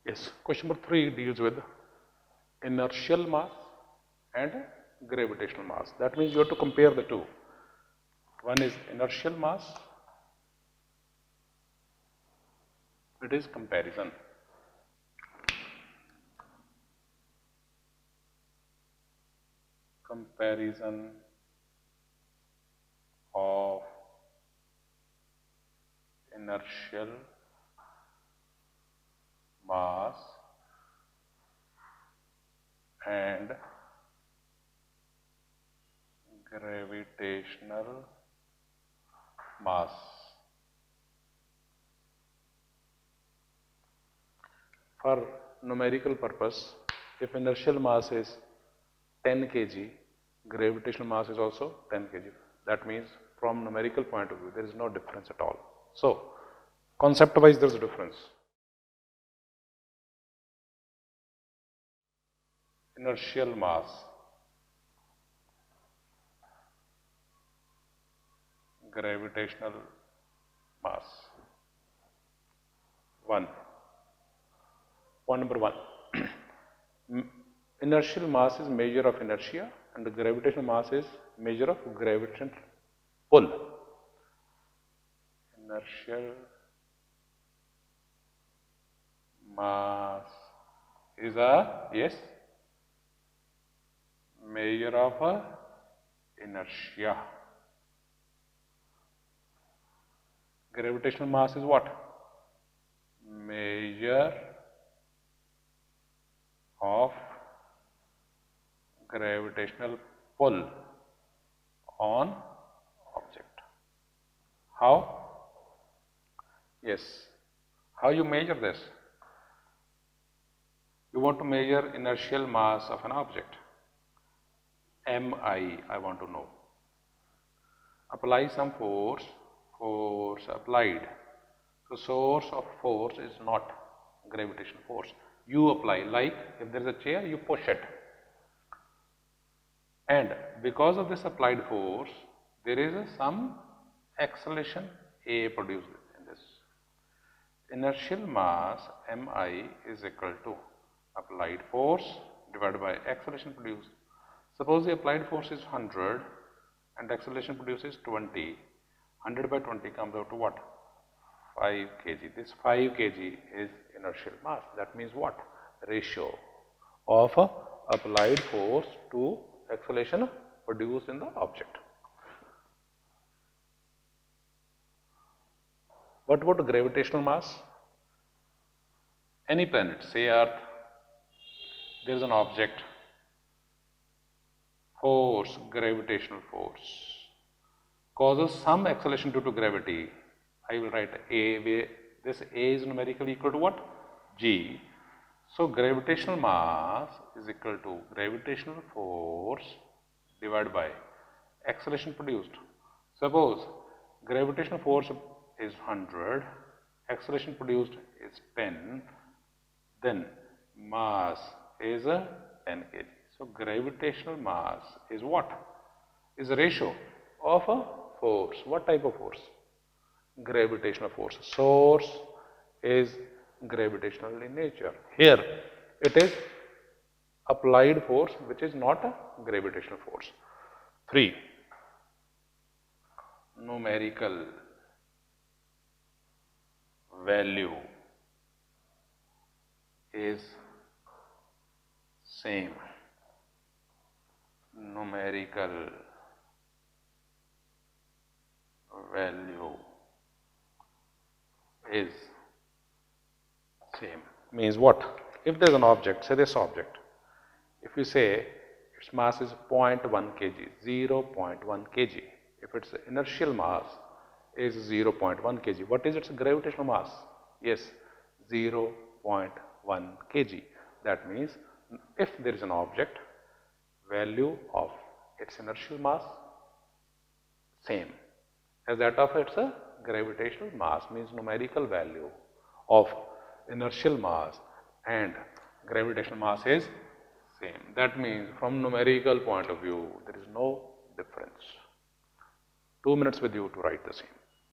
Yes, question number 3 deals with inertial mass and gravitational mass. That means you have to compare the two. One is inertial mass, it is comparison. Comparison of inertial mass and gravitational mass. For numerical purpose, if inertial mass is 10 kg, gravitational mass is also 10 kg. That means from numerical point of view, there is no difference at all. So, concept wise, there is a difference. Inertial mass, gravitational mass. Point number 1. Inertial mass is measure of inertia and the gravitational mass is measure of gravitational pull. Inertial mass is a measure of inertia. Gravitational mass is what? Measure of gravitational pull on object. How? Yes. How you measure this? You want to measure inertial mass of an object. MI, I want to know. Apply some force applied. So source of force is not gravitational force. You apply, like if there is a chair, you push it. And because of this applied force, there is some acceleration A produced in this. Inertial mass Mi is equal to applied force divided by acceleration produced. Suppose the applied force is 100 and acceleration produces 20. 100 by 20 comes out to what? 5 kg. This 5 kg is inertial mass. That means what? Ratio of applied force to acceleration produced in the object. What about gravitational mass? Any planet, say Earth, there is an object, force, gravitational force, causes some acceleration due to gravity. I will write A, where this A is numerically equal to what? G. So, gravitational mass is equal to gravitational force divided by acceleration produced. Suppose gravitational force is 100, acceleration produced is 10, then mass is 10 kg. So, gravitational mass is what? Is a ratio of a force. What type of force? Gravitational force. Source is gravitational in nature. Here it is applied force which is not a gravitational force. 3. Numerical value is same. Numerical value is same. Means what? If there is an object, say this object, if you say its mass is 0.1 kg, 0.1 kg, if its inertial mass is 0.1 kg, what is its gravitational mass? Yes, 0.1 kg. That means if there is an object, value of its inertial mass same as that of its gravitational mass, means numerical value of inertial mass and gravitational mass is same. That means from numerical point of view, there is no difference. 2 minutes with you to write the same.